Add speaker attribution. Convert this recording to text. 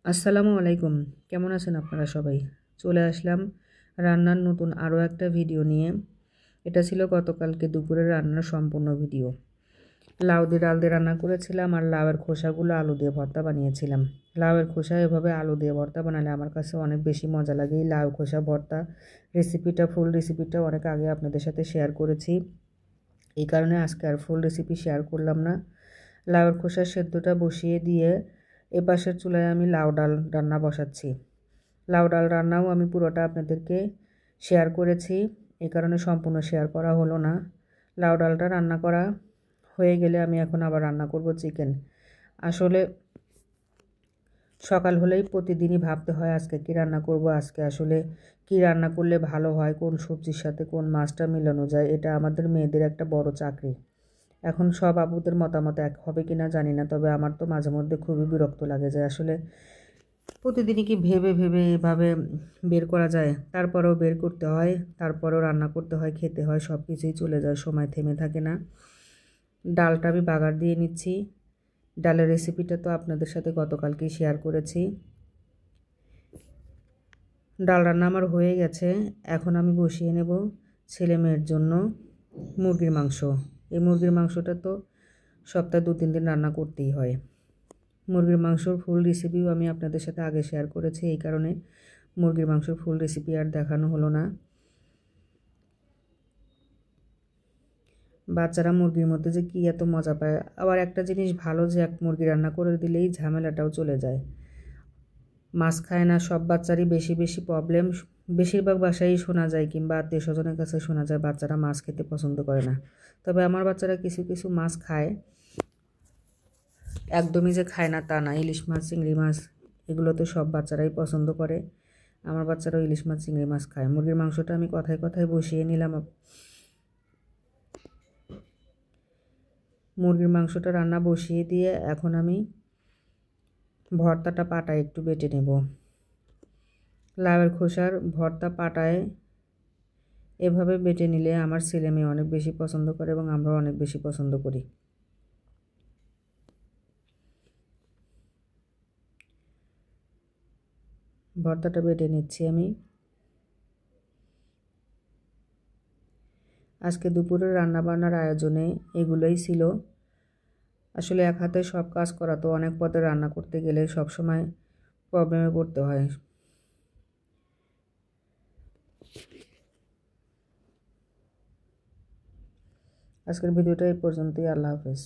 Speaker 1: আসসালামু আলাইকুম। কেমন আছেন আপনারা সবাই? চলে আসলাম রান্নার নতুন আরও একটা ভিডিও নিয়ে। এটা ছিল গতকালকে দুপুরের রান্নার সম্পূর্ণ ভিডিও। লাউ দিয়ে ডাল দিয়ে রান্না করেছিলাম আর লাউয়ের খোসাগুলো আলু দিয়ে ভর্তা বানিয়েছিলাম। লাউয়ের খোসা এভাবে আলু দিয়ে ভর্তা বানালে আমার কাছে অনেক বেশি মজা লাগে। এই লাউ খোসা ভর্তা ফুল রেসিপিটা অনেক আগে আপনাদের সাথে শেয়ার করেছি। এই কারণে আজকে আর ফুল রেসিপি শেয়ার করলাম না। লাউয়ের খোসার সেদ্ধটা বসিয়ে দিয়ে এপাশের চুলায় আমি লাউ ডাল রান্না বসাচ্ছি। লাউ ডাল রান্নাও আমি পুরোটা আপনাদেরকে শেয়ার করেছি, এই কারণে সম্পূর্ণ শেয়ার করা হলো না। লাউ ডালটা রান্না করা হয়ে গেলে আমি এখন আবার রান্না করব চিকেন। আসলে সকাল হলেই প্রতিদিনই ভাবতে হয় আজকে কী রান্না করব, আজকে আসলে কী রান্না করলে ভালো হয়, কোন সবজির সাথে কোন মাছটা মেলানো যায়। এটা আমাদের মেয়েদের একটা বড় চাকরি। এখন সব আপুদের মতামত এক হবে কি না জানি না, তবে আমার তো মাঝে মধ্যে খুবই বিরক্ত লাগে যে আসলে প্রতিদিনই কি ভেবে ভেবে এভাবে বের করা যায়। তারপরেও বের করতে হয়, তারপরেও রান্না করতে হয়, খেতে হয়, সব কিছুই চলে যায়, সময় থেমে থাকে না। ডালটা আমি বাগার দিয়ে নিচ্ছি। ডালের রেসিপিটা তো আপনাদের সাথে গতকালকেই শেয়ার করেছি। ডাল রান্না আমার হয়ে গেছে। এখন আমি বসিয়ে নেব ছেলে মেয়ের জন্য মুরগির মাংস। এই মুরগির মাংসটা তো সপ্তাহে 2-3 দিন রান্না করতেই হয়। মুরগির মাংসর ফুল রেসিপিও আমি আপনাদের সাথে আগে শেয়ার করেছি, এই কারণে মুরগির মাংসর ফুল রেসিপি আর দেখানো হলো না। বাচ্চারা মুরগির মধ্যে যে কী এত মজা পায়। আবার একটা জিনিস ভালো যে এক মুরগি রান্না করে দিলেই ঝামেলাটাও চলে যায়। মাছ খায় না সব বাচ্চারই বেশি বেশি প্রবলেম। বেশিরভাগ বাসায়ই শোনা যায় কিংবা আত্মীয় স্বজনের কাছে শোনা যায় বাচ্চারা মাছ খেতে পছন্দ করে না। তবে আমার বাচ্চারা কিছু কিছু মাছ খায়, একদমই যে খায় না তা না। ইলিশ মাছ, চিংড়ি মাছ এগুলো তো সব বাচ্চারাই পছন্দ করে। আমার বাচ্চারাও ইলিশ মাছ, চিংড়ি মাছ খায়। মুরগির মাংসটা আমি কথায় কথায় বসিয়ে নিলাম। মুরগির মাংসটা রান্না বসিয়ে দিয়ে এখন আমি ভর্তাটা পাটায় একটু বেটে নেব। লাউয়ের খোসার ভর্তা পাটায় এভাবে বেটে নিলে আমার ছেলে মেয়ে অনেক বেশি পছন্দ করে এবং আমরাও অনেক বেশি পছন্দ করি। ভর্তাটা বেটে নিচ্ছি আমি। আজকে দুপুরের রান্নাবান্নার আয়োজনে এগুলোই ছিল। আসলে এক হাতে সব কাজ করা তো অনেক পদে রান্না করতে গেলে সবসময় প্রবলেমে পড়তে হয়। আজকের ভিডিওটা এই পর্যন্তই। আল্লাহ হাফেজ।